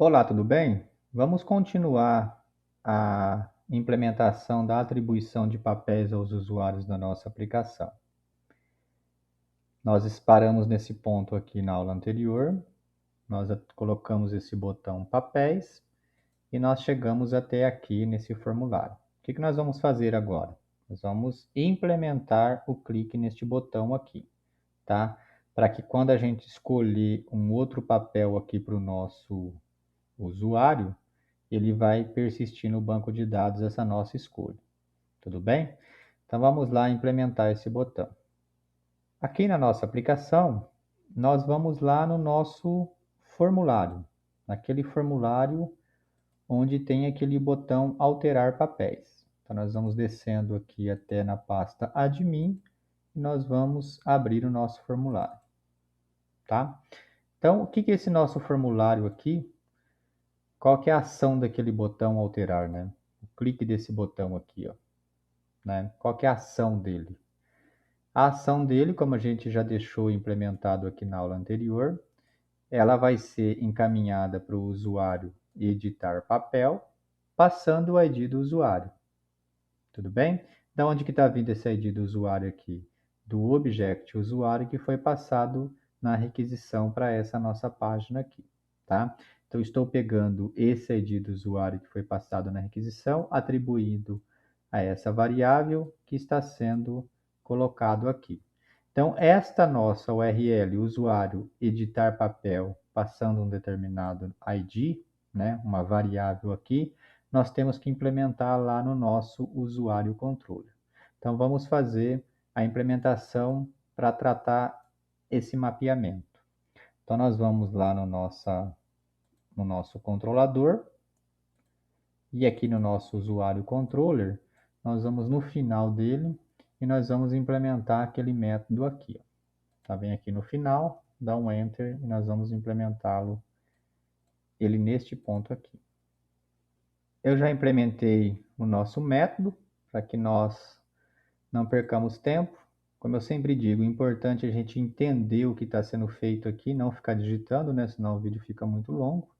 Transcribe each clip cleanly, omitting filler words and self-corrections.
Olá, tudo bem? Vamos continuar a implementação da atribuição de papéis aos usuários da nossa aplicação. Nós paramos nesse ponto aqui na aula anterior, nós colocamos esse botão papéis e nós chegamos até aqui nesse formulário. O que nós vamos fazer agora? Nós vamos implementar o clique neste botão aqui, tá? Para que quando a gente escolher um outro papel aqui para o nosso usuário, ele vai persistir no banco de dados essa nossa escolha. Tudo bem? Então vamos lá implementar esse botão. Aqui na nossa aplicação, nós vamos lá no nosso formulário, naquele formulário onde tem aquele botão alterar papéis. Então nós vamos descendo aqui até na pasta admin e nós vamos abrir o nosso formulário, tá? Então, o que é esse nosso formulário aqui? Qual que é a ação daquele botão alterar, né? O clique desse botão aqui, ó, né? Qual que é a ação dele? A ação dele, como a gente já deixou implementado aqui na aula anterior, ela vai ser encaminhada para o usuário editar papel, passando o ID do usuário. Tudo bem? Da onde que está vindo esse ID do usuário aqui? Do objeto usuário que foi passado na requisição para essa nossa página aqui, tá? Então, estou pegando esse ID do usuário que foi passado na requisição, atribuindo a essa variável que está sendo colocado aqui. Então, esta nossa URL, usuário editar papel, passando um determinado ID, né, uma variável aqui, nós temos que implementar lá no nosso usuário controller. Então, vamos fazer a implementação para tratar esse mapeamento. Então, nós vamos lá no nosso controlador e aqui no nosso usuário controller, nós vamos no final dele e nós vamos implementar aquele método aqui. Tá bem aqui no final, dá um Enter e nós vamos implementá-lo ele neste ponto aqui. Eu já implementei o nosso método para que nós não percamos tempo. Como eu sempre digo, é importante a gente entender o que está sendo feito aqui, não ficar digitando, né? Senão o vídeo fica muito longo.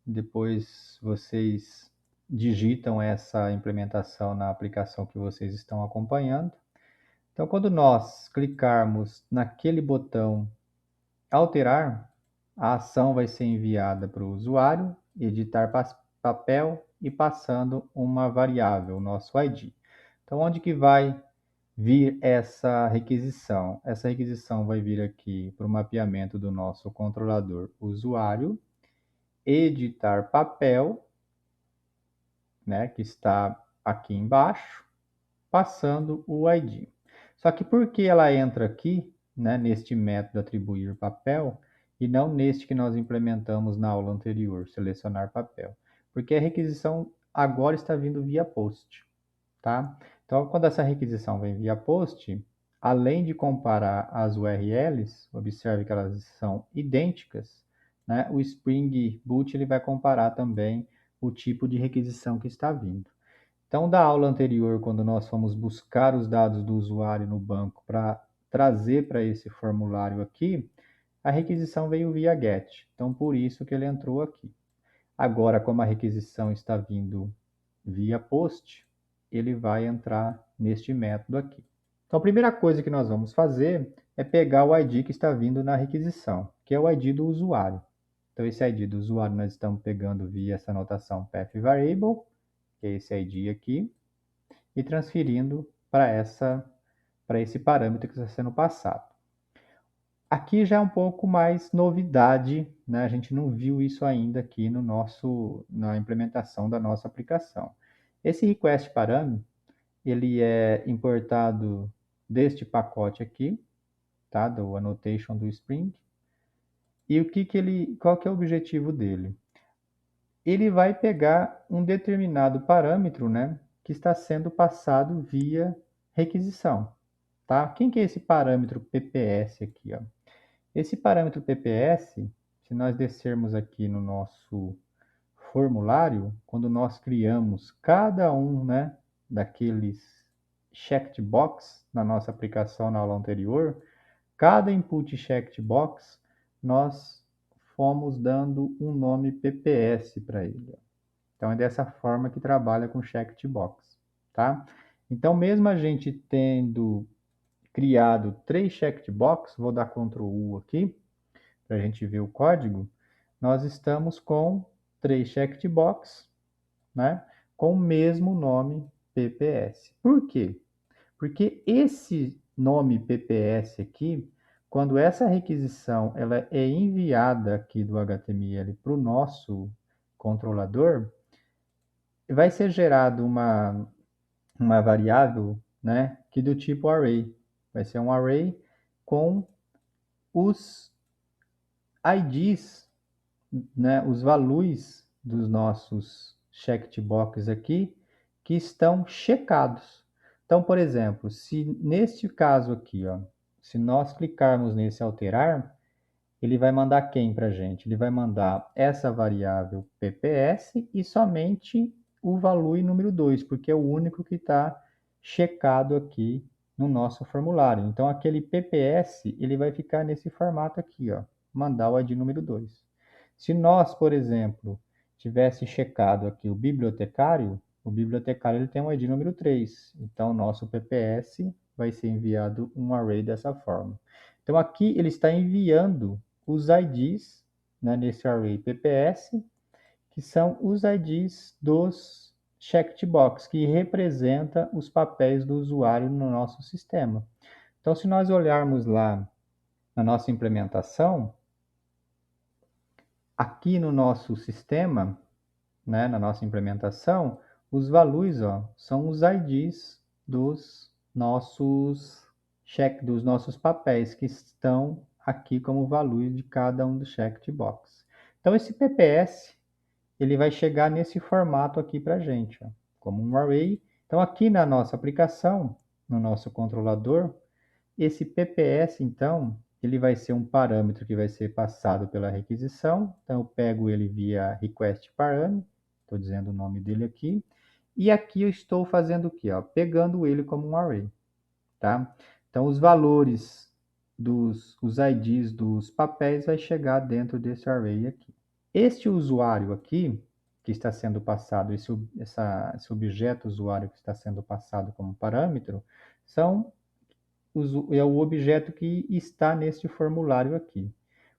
Depois vocês digitam essa implementação na aplicação que vocês estão acompanhando. Então, quando nós clicarmos naquele botão alterar, a ação vai ser enviada para o usuário, editar papel e passando uma variável, nosso ID. Então, onde que vai vir essa requisição? Essa requisição vai vir aqui para o mapeamento do nosso controlador usuário, editar papel, né, que está aqui embaixo, passando o ID. Só que por que ela entra aqui, né, neste método atribuir papel, e não neste que nós implementamos na aula anterior, selecionar papel? Porque a requisição agora está vindo via post, tá? Então, quando essa requisição vem via post, além de comparar as URLs, observe que elas são idênticas, né? O Spring Boot ele vai comparar também o tipo de requisição que está vindo. Então, da aula anterior, quando nós fomos buscar os dados do usuário no banco para trazer para esse formulário aqui, a requisição veio via GET. Então, por isso que ele entrou aqui. Agora, como a requisição está vindo via POST, ele vai entrar neste método aqui. Então, a primeira coisa que nós vamos fazer é pegar o ID que está vindo na requisição, que é o ID do usuário. Então, esse ID do usuário nós estamos pegando via essa notação path variable, que é esse ID aqui, e transferindo para esse parâmetro que está sendo passado. Aqui já é um pouco mais novidade, né? A gente não viu isso ainda aqui na implementação da nossa aplicação. Esse request parâmetro, ele é importado deste pacote aqui, tá? Do annotation do Spring. E qual que é o objetivo dele? Ele vai pegar um determinado parâmetro, né, que está sendo passado via requisição, tá? Quem que é esse parâmetro PPS aqui, ó? Esse parâmetro PPS, se nós descermos aqui no nosso formulário, quando nós criamos cada um, né, daqueles checked box na nossa aplicação na aula anterior, cada input checked box, nós fomos dando um nome PPS para ele. Então, é dessa forma que trabalha com checked box, tá? Então, mesmo a gente tendo criado 3 checked box, vou dar Ctrl U aqui, para a gente ver o código, nós estamos com 3 checked box, né? Com o mesmo nome PPS. Por quê? Porque esse nome PPS aqui, quando essa requisição ela é enviada aqui do HTML para o nosso controlador, vai ser gerado uma variável, né, que do tipo array. Vai ser um array com os IDs, né, os values dos nossos checkbox aqui que estão checados. Então, por exemplo, se neste caso aqui, ó, se nós clicarmos nesse alterar, ele vai mandar quem para a gente? Ele vai mandar essa variável PPS e somente o value número 2, porque é o único que está checado aqui no nosso formulário. Então, aquele PPS, ele vai ficar nesse formato aqui, ó, mandar o ID número 2. Se nós, por exemplo, tivesse checado aqui o bibliotecário ele tem um ID número 3. Então, o nosso PPS vai ser enviado um array dessa forma. Então, aqui ele está enviando os IDs, né, nesse array PPS, que são os IDs dos checkbox, que representa os papéis do usuário no nosso sistema. Então, se nós olharmos lá na nossa implementação, aqui no nosso sistema, né, na nossa implementação, os values, ó, são os IDs dos nossos papéis que estão aqui como value de cada um dos checkbox. Então esse PPS ele vai chegar nesse formato aqui para a gente, ó, como um array. Então aqui na nossa aplicação, no nosso controlador, esse PPS então ele vai ser um parâmetro que vai ser passado pela requisição. Então eu pego ele via request param, estou dizendo o nome dele aqui, e aqui eu estou fazendo o quê? Ó? Pegando ele como um array, tá? Então os valores os IDs dos papéis vai chegar dentro desse array aqui. Este usuário aqui, que está sendo passado, esse objeto usuário que está sendo passado como parâmetro, é o objeto que está neste formulário aqui.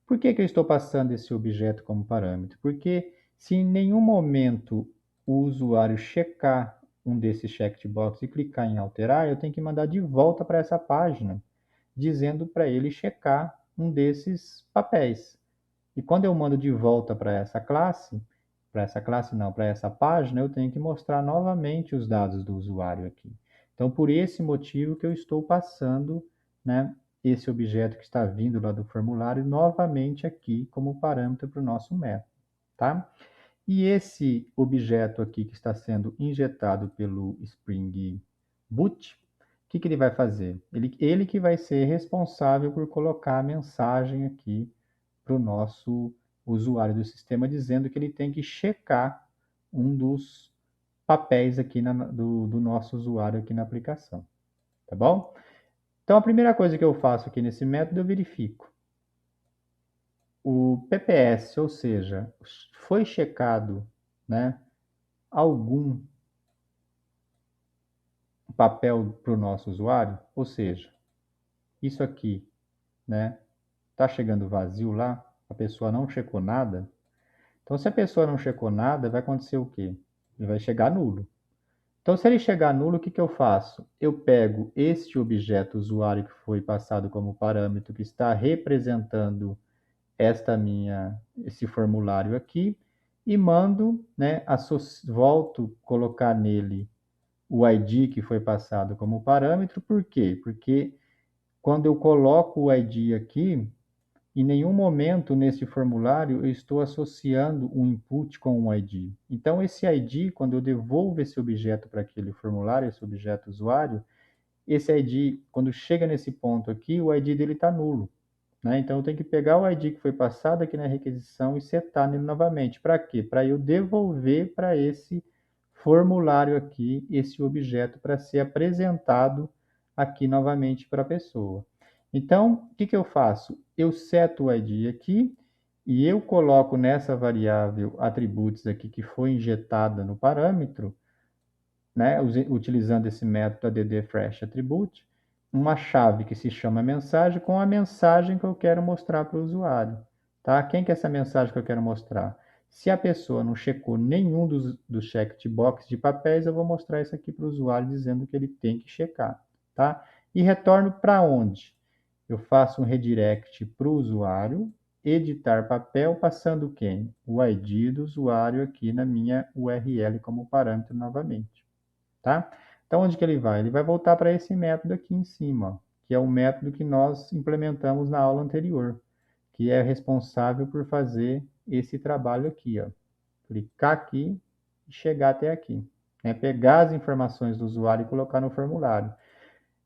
Por que eu estou passando esse objeto como parâmetro? Porque se em nenhum momento o usuário checar um desses checkbox e clicar em alterar, eu tenho que mandar de volta para essa página, dizendo para ele checar um desses papéis. E quando eu mando de volta para essa página, eu tenho que mostrar novamente os dados do usuário aqui. Então, por esse motivo que eu estou passando, né, esse objeto que está vindo lá do formulário novamente aqui como parâmetro para o nosso método, tá? E esse objeto aqui que está sendo injetado pelo Spring Boot, o que ele vai fazer? Ele que vai ser responsável por colocar a mensagem aqui para o nosso usuário do sistema, dizendo que ele tem que checar um dos papéis aqui do nosso usuário aqui na aplicação, tá bom? Então, a primeira coisa que eu faço aqui nesse método, eu verifico o PPS, ou seja, foi checado, né, algum papel para o nosso usuário, ou seja, isso aqui, né, está chegando vazio lá, a pessoa não checou nada. Então, se a pessoa não checou nada, vai acontecer o quê? Ele vai chegar nulo. Então, se ele chegar nulo, o que eu faço? Eu pego este objeto usuário que foi passado como parâmetro, que está representando esse formulário aqui, e mando, né, volto a colocar nele o ID que foi passado como parâmetro. Por quê? Porque quando eu coloco o ID aqui, em nenhum momento nesse formulário eu estou associando um input com um ID. Então, esse ID, quando eu devolvo esse objeto para aquele formulário, esse objeto usuário, esse ID, quando chega nesse ponto aqui, o ID dele está nulo, né? Então, eu tenho que pegar o ID que foi passado aqui na requisição e setar nele novamente. Para quê? Para eu devolver para esse formulário aqui, esse objeto, para ser apresentado aqui novamente para a pessoa. Então, o que eu faço? Eu seto o ID aqui e eu coloco nessa variável atributos aqui que foi injetada no parâmetro, né, utilizando esse método add_fresh_attribute, uma chave que se chama mensagem com a mensagem que eu quero mostrar para o usuário. Tá? Quem que é essa mensagem que eu quero mostrar? Se a pessoa não checou nenhum dos checkbox de papéis, eu vou mostrar isso aqui para o usuário dizendo que ele tem que checar. Tá? E retorno para onde? Eu faço um redirect para o usuário, editar papel, passando quem? O ID do usuário aqui na minha URL como parâmetro novamente. Tá? Então, onde que ele vai? Ele vai voltar para esse método aqui em cima, ó, que é o método que nós implementamos na aula anterior, que é responsável por fazer esse trabalho aqui, ó. Clicar aqui e chegar até aqui. Né? Pegar as informações do usuário e colocar no formulário.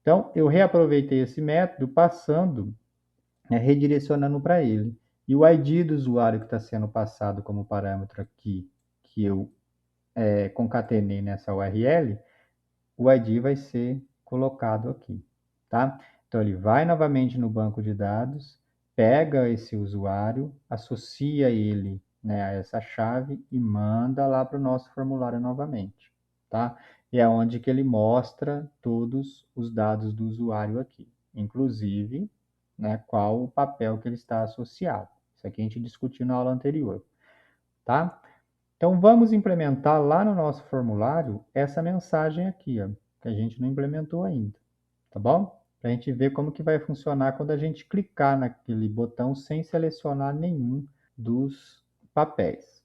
Então, eu reaproveitei esse método passando, né, redirecionando para ele. E o ID do usuário que está sendo passado como parâmetro aqui, que eu concatenei nessa URL, o ID vai ser colocado aqui, tá? Então, ele vai novamente no banco de dados, pega esse usuário, associa ele, né, a essa chave e manda lá para o nosso formulário novamente, tá? E é onde que ele mostra todos os dados do usuário aqui, inclusive, né, qual o papel que ele está associado. Isso aqui a gente discutiu na aula anterior, tá? Então, vamos implementar lá no nosso formulário essa mensagem aqui, ó, que a gente não implementou ainda, tá bom? Para a gente ver como que vai funcionar quando a gente clicar naquele botão sem selecionar nenhum dos papéis.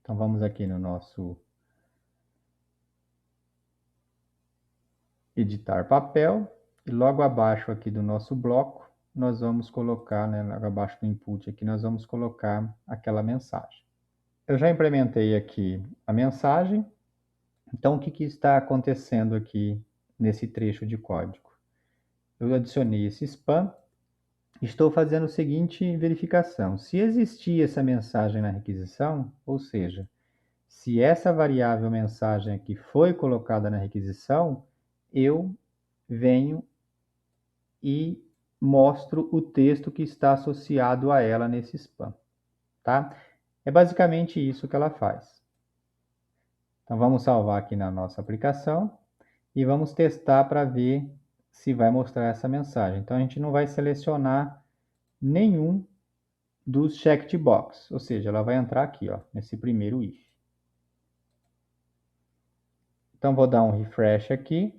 Então, vamos aqui no nosso editar papel e logo abaixo aqui do nosso bloco, nós vamos colocar, né, logo abaixo do input aqui, nós vamos colocar aquela mensagem. Eu já implementei aqui a mensagem. Então, o que que está acontecendo aqui nesse trecho de código? Eu adicionei esse spam, estou fazendo a seguinte verificação. Se existir essa mensagem na requisição, ou seja, se essa variável mensagem aqui foi colocada na requisição, eu venho e mostro o texto que está associado a ela nesse spam, tá? É basicamente isso que ela faz. Então, vamos salvar aqui na nossa aplicação e vamos testar para ver se vai mostrar essa mensagem. Então, a gente não vai selecionar nenhum dos checkbox, ou seja, ela vai entrar aqui, ó, nesse primeiro if. Então, vou dar um refresh aqui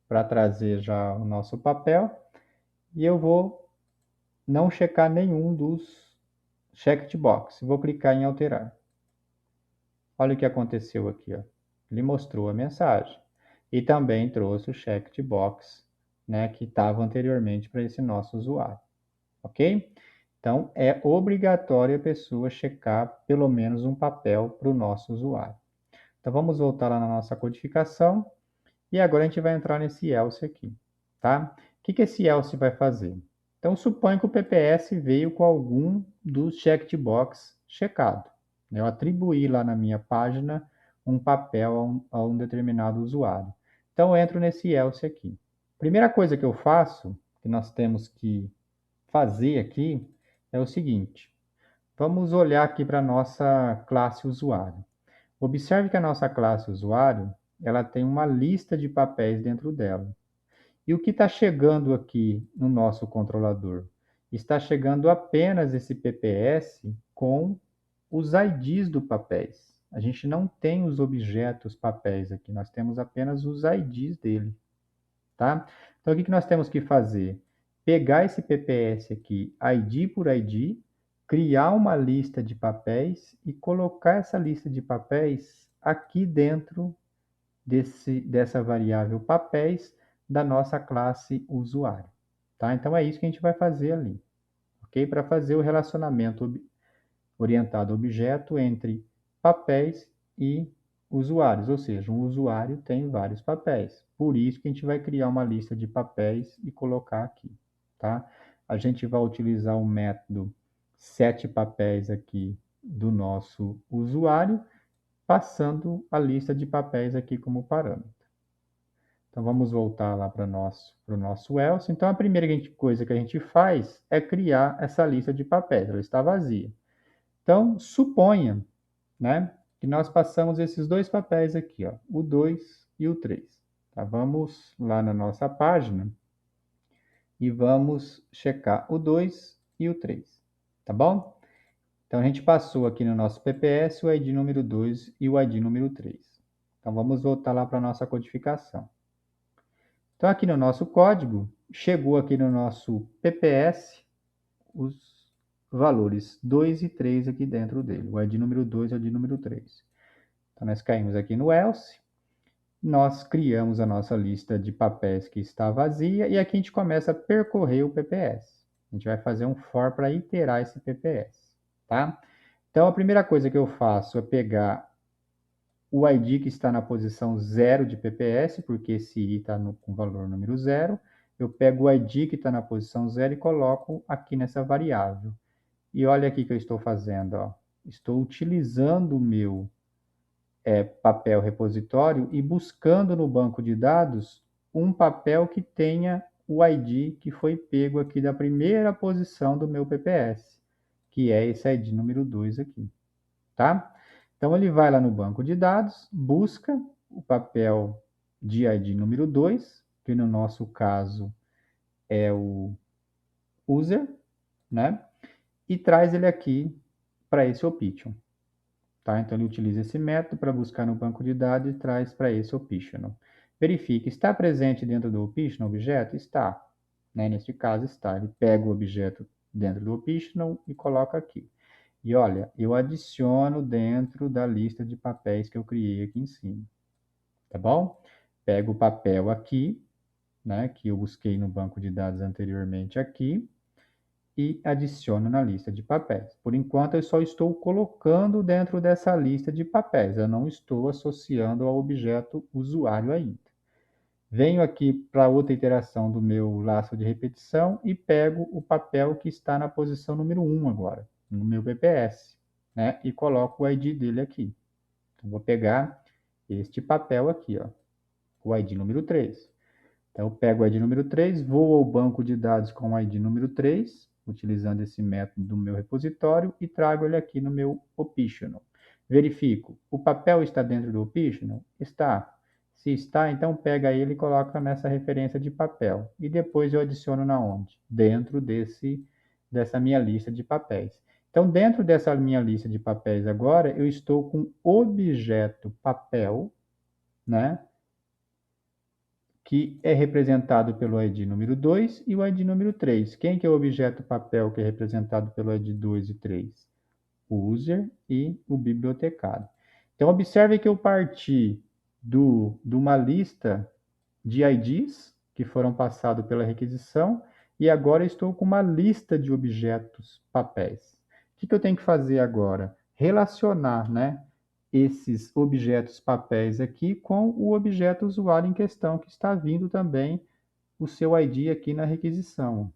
para trazer já o nosso papel e eu vou não checar nenhum dos checkbox. Vou clicar em alterar. Olha o que aconteceu aqui, ó. Ele mostrou a mensagem e também trouxe o checkbox, né, que estava anteriormente para esse nosso usuário, ok? Então, é obrigatório a pessoa checar pelo menos um papel para o nosso usuário. Então, vamos voltar lá na nossa codificação e agora a gente vai entrar nesse else aqui, tá? O que que esse else vai fazer? Então, suponha que o PPS veio com algum dos checkbox checado. Eu atribuí lá na minha página um papel a um determinado usuário. Então, eu entro nesse else aqui. Primeira coisa que eu faço, que nós temos que fazer aqui, é o seguinte. Vamos olhar aqui para a nossa classe usuário. Observe que a nossa classe usuário, ela tem uma lista de papéis dentro dela. E o que está chegando aqui no nosso controlador? Está chegando apenas esse PPS com os IDs do papéis. A gente não tem os objetos papéis aqui, nós temos apenas os IDs dele, tá? Então, o que que nós temos que fazer? Pegar esse PPS aqui, ID por ID, criar uma lista de papéis e colocar essa lista de papéis aqui dentro dessa variável papéis da nossa classe usuário, tá? Então, é isso que a gente vai fazer ali, ok? Para fazer o relacionamento orientado a objeto entre papéis e usuários, ou seja, um usuário tem vários papéis. Por isso que a gente vai criar uma lista de papéis e colocar aqui, tá? A gente vai utilizar o método setPapéis aqui do nosso usuário, passando a lista de papéis aqui como parâmetro. Então, vamos voltar lá para o nosso else. Então, a primeira coisa que a gente faz é criar essa lista de papéis. Ela está vazia. Então, suponha, né, que nós passamos esses dois papéis aqui, ó, o 2 e o 3. Tá? Vamos lá na nossa página e vamos checar o 2 e o 3, tá bom? Então, a gente passou aqui no nosso PPS o ID número 2 e o ID número 3. Então, vamos voltar lá para a nossa codificação. Então, aqui no nosso código, chegou aqui no nosso PPS os valores 2 e 3 aqui dentro dele, o ID número 2 e o ID número 3. Então, nós caímos aqui no else, nós criamos a nossa lista de papéis que está vazia e aqui a gente começa a percorrer o PPS. A gente vai fazer um for para iterar esse PPS, tá? Então, a primeira coisa que eu faço é pegar o ID que está na posição 0 de PPS, porque esse I está com valor número 0. Eu pego o ID que está na posição 0 e coloco aqui nessa variável. E olha aqui que eu estou fazendo, ó. Estou utilizando o meu papel repositório e buscando no banco de dados um papel que tenha o ID que foi pego aqui da primeira posição do meu PPS, que é esse ID número 2 aqui, tá? Então, ele vai lá no banco de dados, busca o papel de ID número 2, que no nosso caso é o user, né? E traz ele aqui para esse option. Tá? Então, ele utiliza esse método para buscar no banco de dados e traz para esse optional. Verifique, está presente dentro do optional objeto? Está. Né? Neste caso, está. Ele pega o objeto dentro do optional e coloca aqui. E olha, eu adiciono dentro da lista de papéis que eu criei aqui em cima. Tá bom? Pego o papel aqui, né, que eu busquei no banco de dados anteriormente aqui, e adiciono na lista de papéis. Por enquanto, eu só estou colocando dentro dessa lista de papéis, eu não estou associando ao objeto usuário ainda. Venho aqui para outra iteração do meu laço de repetição e pego o papel que está na posição número 1 agora, no meu PPS, né? E coloco o ID dele aqui. Então, vou pegar este papel aqui, ó, o ID número 3. Então, eu pego o ID número 3, vou ao banco de dados com o ID número 3, utilizando esse método do meu repositório, e trago ele aqui no meu optional. Verifico, o papel está dentro do optional? Está. Se está, então pega ele e coloca nessa referência de papel. E depois eu adiciono na onde? Dentro dessa minha lista de papéis. Então, dentro dessa minha lista de papéis agora, eu estou com objeto papel, né? Que é representado pelo ID número 2 e o ID número 3. Quem que é o objeto papel que é representado pelo ID 2 e 3? O user e o bibliotecário. Então, observe que eu parti de uma lista de IDs que foram passados pela requisição e agora estou com uma lista de objetos papéis. O que eu tenho que fazer agora? Relacionar, né, esses objetos papéis aqui com o objeto usuário em questão, que está vindo também o seu ID aqui na requisição,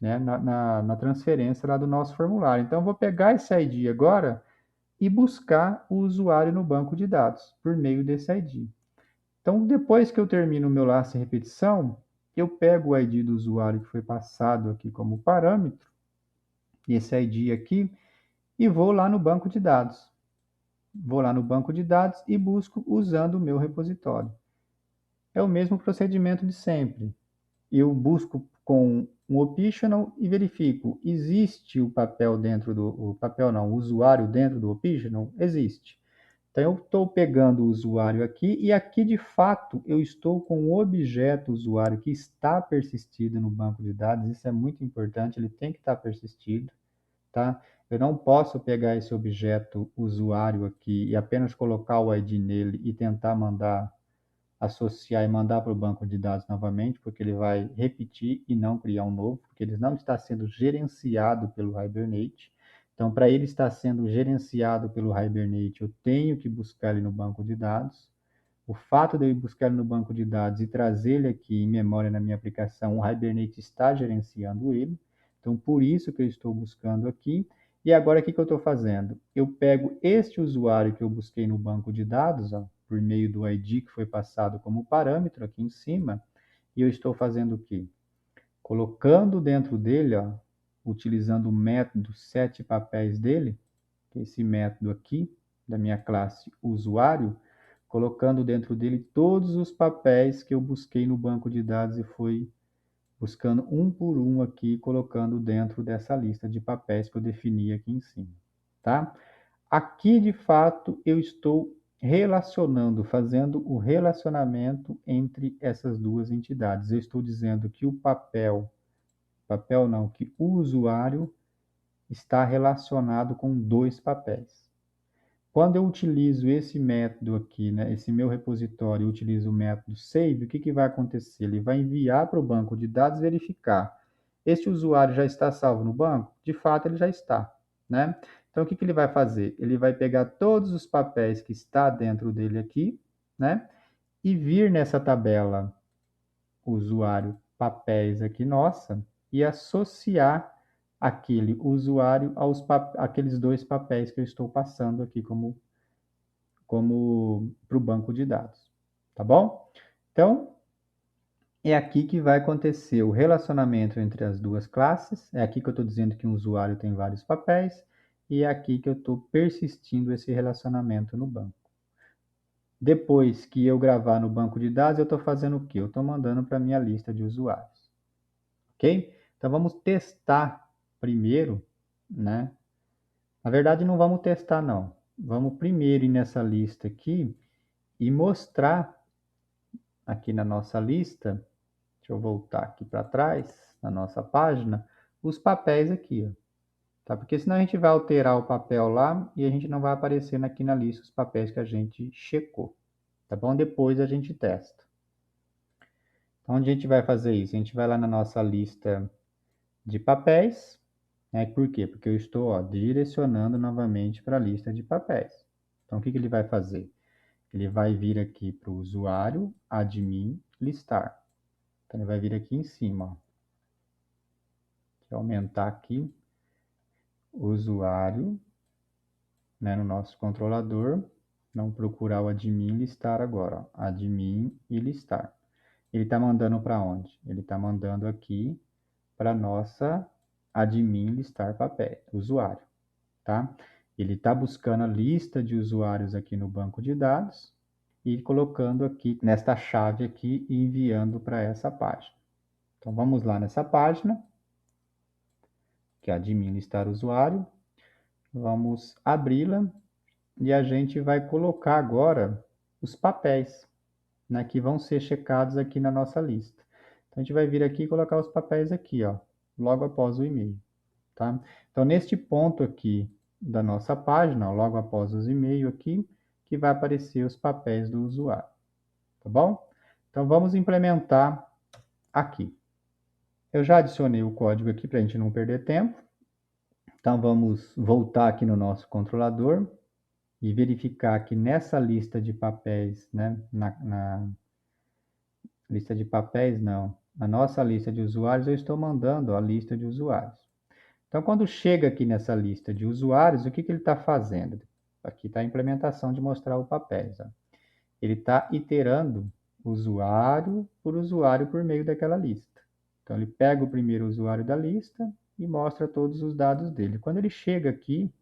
né, na transferência lá do nosso formulário. Então, eu vou pegar esse ID agora e buscar o usuário no banco de dados, por meio desse ID. Então, depois que eu termino o meu laço de repetição, eu pego o ID do usuário que foi passado aqui como parâmetro, esse ID aqui, e vou lá no banco de dados. Vou lá no banco de dados e busco usando o meu repositório. É o mesmo procedimento de sempre. Eu busco com um optional e verifico, existe o papel dentro do... O papel não, o usuário dentro do optional? Existe. Então, eu estou pegando o usuário aqui e aqui, de fato, eu estou com o objeto usuário que está persistido no banco de dados. Isso é muito importante, ele tem que estar persistido, tá? Eu não posso pegar esse objeto usuário aqui e apenas colocar o ID nele e tentar associar e mandar para o banco de dados novamente, porque ele vai repetir e não criar um novo, porque ele não está sendo gerenciado pelo Hibernate. Então, para ele estar sendo gerenciado pelo Hibernate, eu tenho que buscar ele no banco de dados. O fato de eu ir buscar ele no banco de dados e trazer ele aqui em memória na minha aplicação, o Hibernate está gerenciando ele. Então, por isso que eu estou buscando aqui. E agora, o que eu estou fazendo? Eu pego este usuário que eu busquei no banco de dados, ó, por meio do ID que foi passado como parâmetro aqui em cima, e eu estou fazendo o quê? Colocando dentro dele, ó, utilizando o método setPapéis dele, que é esse método aqui, da minha classe usuário, colocando dentro dele todos os papéis que eu busquei no banco de dados e fui buscando um por um aqui, colocando dentro dessa lista de papéis que eu defini aqui em cima, tá? Aqui, de fato, eu estou relacionando, fazendo o relacionamento entre essas duas entidades. Eu estou dizendo que o papel não, que o usuário está relacionado com dois papéis. Quando eu utilizo esse método aqui, né, esse meu repositório, eu utilizo o método save, o que, que vai acontecer? Ele vai enviar para o banco de dados verificar. Este usuário já está salvo no banco? De fato, ele já está, né? Então, o que, que ele vai fazer? Ele vai pegar todos os papéis que está dentro dele aqui, né? E vir nessa tabela usuário papéis aqui nossa e associar aquele usuário aos aqueles dois papéis que eu estou passando aqui como para o banco de dados, tá bom? Então, é aqui que vai acontecer o relacionamento entre as duas classes, é aqui que eu estou dizendo que um usuário tem vários papéis, e é aqui que eu estou persistindo esse relacionamento no banco. Depois que eu gravar no banco de dados, eu estou fazendo o quê? Eu estou mandando para a minha lista de usuários, ok? Então, vamos testar primeiro, né? Na verdade, não vamos testar, não. Vamos primeiro ir nessa lista aqui e mostrar aqui na nossa lista, deixa eu voltar aqui para trás, na nossa página, os papéis aqui, ó, tá? Porque senão a gente vai alterar o papel lá e a gente não vai aparecer aqui na lista os papéis que a gente checou, tá bom? Depois a gente testa. Então, onde a gente vai fazer isso? A gente vai lá na nossa lista de papéis, né? Por quê? Porque eu estou, ó, direcionando novamente para a lista de papéis. Então, o que que ele vai fazer? Ele vai vir aqui para o usuário, admin, listar. Então, ele vai vir aqui em cima, ó. Deixa eu aumentar aqui. Usuário, né, no nosso controlador. Não procurar o admin listar agora, ó. Admin e listar. Ele está mandando para onde? Ele está mandando aqui para nossa admin listar papel, usuário, tá? Ele está buscando a lista de usuários aqui no banco de dados e colocando aqui nesta chave aqui e enviando para essa página. Então, vamos lá nessa página, que é admin listar usuário. Vamos abri-la e a gente vai colocar agora os papéis, né, que vão ser checados aqui na nossa lista. Então, a gente vai vir aqui e colocar os papéis aqui, ó, logo após o e-mail, tá? Então, neste ponto aqui da nossa página, ó, logo após os e-mails aqui, que vai aparecer os papéis do usuário, tá bom? Então, vamos implementar aqui. Eu já adicionei o código aqui para a gente não perder tempo. Então, vamos voltar aqui no nosso controlador e verificar que nessa lista de papéis, né, na lista de papéis não, na nossa lista de usuários, eu estou mandando a lista de usuários. Então, quando chega aqui nessa lista de usuários, o que, que ele está fazendo? Aqui está a implementação de mostrar o papéis. Ó. Ele está iterando usuário por meio daquela lista. Então, ele pega o primeiro usuário da lista e mostra todos os dados dele. Quando ele chega aqui,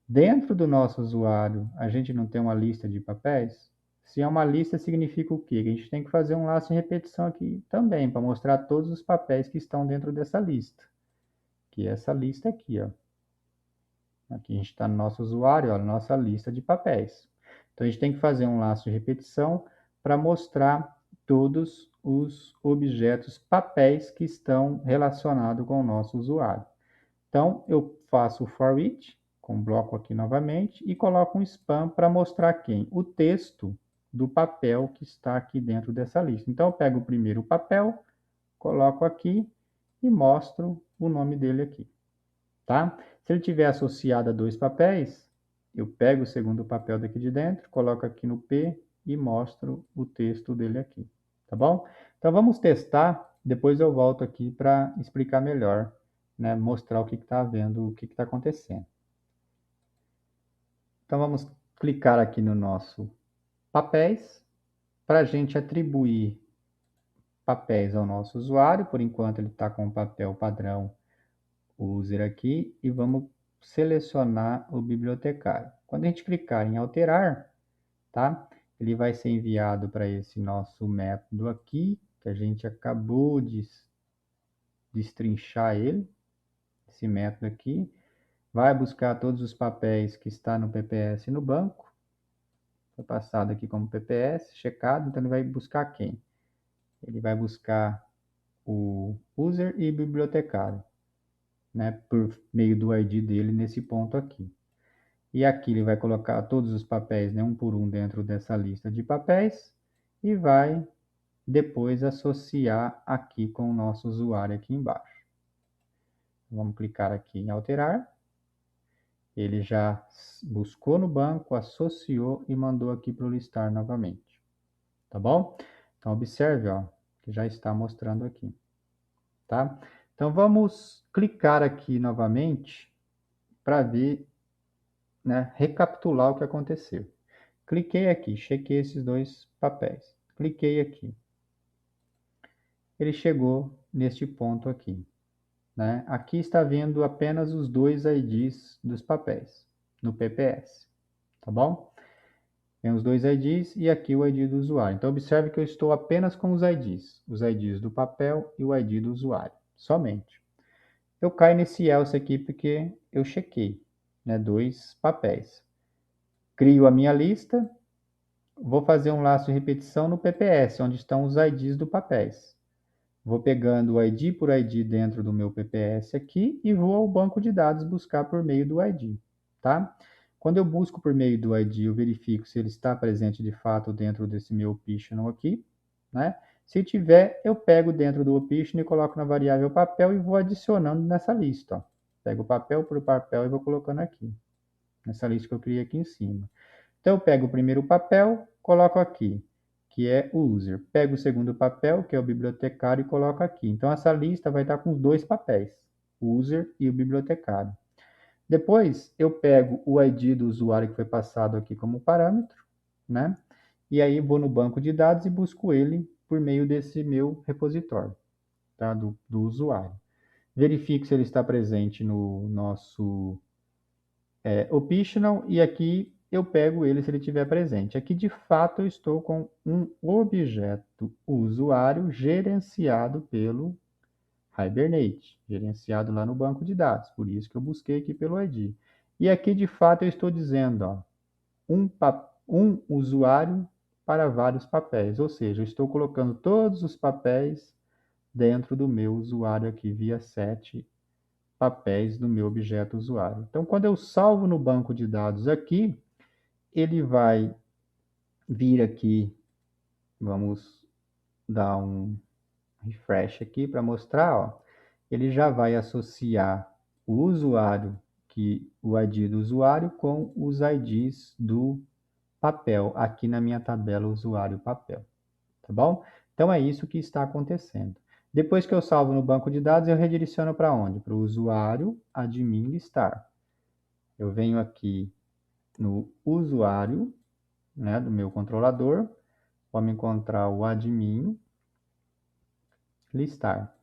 dentro do nosso usuário, a gente não tem uma lista de papéis? Se é uma lista, significa o quê? Que a gente tem que fazer um laço de repetição aqui também, para mostrar todos os papéis que estão dentro dessa lista. Que é essa lista aqui, ó. Aqui a gente está no nosso usuário, ó, nossa lista de papéis. Então, a gente tem que fazer um laço de repetição para mostrar todos os objetos papéis que estão relacionados com o nosso usuário. Então, eu faço o for each, com o bloco aqui novamente, e coloco um spam para mostrar quem? O texto do papel que está aqui dentro dessa lista. Então, eu pego o primeiro papel, coloco aqui e mostro o nome dele aqui, tá? Se ele tiver associado a dois papéis, eu pego o segundo papel daqui de dentro, coloco aqui no P e mostro o texto dele aqui, tá bom? Então, vamos testar, depois eu volto aqui para explicar melhor, né, mostrar o que está havendo, o que está acontecendo. Então, vamos clicar aqui no nosso papéis, para a gente atribuir papéis ao nosso usuário. Por enquanto ele está com o papel padrão user aqui, e vamos selecionar o bibliotecário. Quando a gente clicar em alterar, tá? Ele vai ser enviado para esse nosso método aqui, que a gente acabou de destrinchar ele, esse método aqui. Vai buscar todos os papéis que está no PPS no banco. Foi passado aqui como PPS, checado, então ele vai buscar quem? Ele vai buscar o user e bibliotecário, né, por meio do ID dele nesse ponto aqui. E aqui ele vai colocar todos os papéis, né, um por um dentro dessa lista de papéis e vai depois associar aqui com o nosso usuário aqui embaixo. Vamos clicar aqui em alterar. Ele já buscou no banco, associou e mandou aqui para o listar novamente. Tá bom? Então observe, ó, que já está mostrando aqui. Tá? Então vamos clicar aqui novamente para ver, né, recapitular o que aconteceu. Cliquei aqui, chequei esses dois papéis. Cliquei aqui. Ele chegou neste ponto aqui, né? Aqui está vendo apenas os dois IDs dos papéis, no PPS, tá bom? Tem os dois IDs e aqui o ID do usuário. Então, observe que eu estou apenas com os IDs do papel e o ID do usuário, somente. Eu caio nesse else aqui porque eu chequei, né, dois papéis. Crio a minha lista, vou fazer um laço de repetição no PPS, onde estão os IDs do papéis. Vou pegando o ID por ID dentro do meu PPS aqui e vou ao banco de dados buscar por meio do ID, tá? Quando eu busco por meio do ID, eu verifico se ele está presente de fato dentro desse meu optional aqui, né? Se tiver, eu pego dentro do optional e coloco na variável papel e vou adicionando nessa lista, ó. Pego papel por papel e vou colocando aqui, nessa lista que eu criei aqui em cima. Então, eu pego o primeiro papel, coloco aqui, que é o user. Pego o segundo papel, que é o bibliotecário, e coloco aqui. Então, essa lista vai estar com os dois papéis, o user e o bibliotecário. Depois, eu pego o ID do usuário que foi passado aqui como parâmetro, né? E aí, vou no banco de dados e busco ele por meio desse meu repositório, tá? Do usuário. Verifico se ele está presente no nosso optional, e aqui eu pego ele se ele estiver presente. Aqui, de fato, eu estou com um objeto usuário gerenciado pelo Hibernate, gerenciado lá no banco de dados. Por isso que eu busquei aqui pelo ID. E aqui, de fato, eu estou dizendo, ó, um usuário para vários papéis. Ou seja, eu estou colocando todos os papéis dentro do meu usuário aqui via set papéis do meu objeto usuário. Então, quando eu salvo no banco de dados aqui, ele vai vir aqui, vamos dar um refresh aqui para mostrar, ó, ele já vai associar o usuário, o ID do usuário com os IDs do papel, aqui na minha tabela usuário papel, tá bom? Então, é isso que está acontecendo. Depois que eu salvo no banco de dados, eu redireciono para onde? Para o usuário admin listar. Eu venho aqui no usuário, né, do meu controlador, vamos encontrar o admin listar.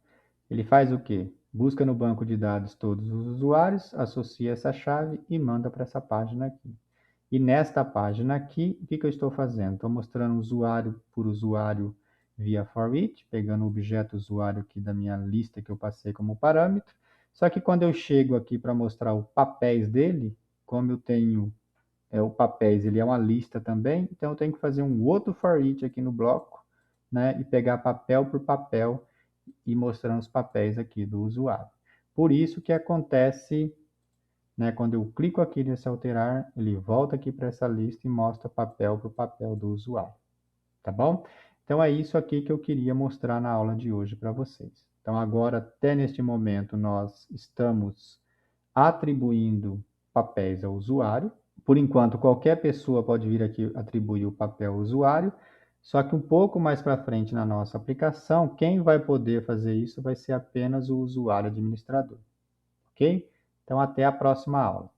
Ele faz o quê? Busca no banco de dados todos os usuários, associa essa chave e manda para essa página aqui. E nesta página aqui, o que eu estou fazendo? Estou mostrando usuário por usuário via for each, pegando o objeto usuário aqui da minha lista que eu passei como parâmetro. Só que quando eu chego aqui para mostrar os papéis dele, como eu tenho o papéis, ele é uma lista também, então eu tenho que fazer um outro for each aqui no bloco, né, e pegar papel por papel e mostrando os papéis aqui do usuário. Por isso que acontece, né, quando eu clico aqui nesse alterar, ele volta aqui para essa lista e mostra papel por papel do usuário, tá bom? Então é isso aqui que eu queria mostrar na aula de hoje para vocês. Então agora, até neste momento, nós estamos atribuindo papéis ao usuário. Por enquanto, qualquer pessoa pode vir aqui atribuir o papel ao usuário, só que um pouco mais para frente na nossa aplicação, quem vai poder fazer isso vai ser apenas o usuário administrador, ok? Então, até a próxima aula.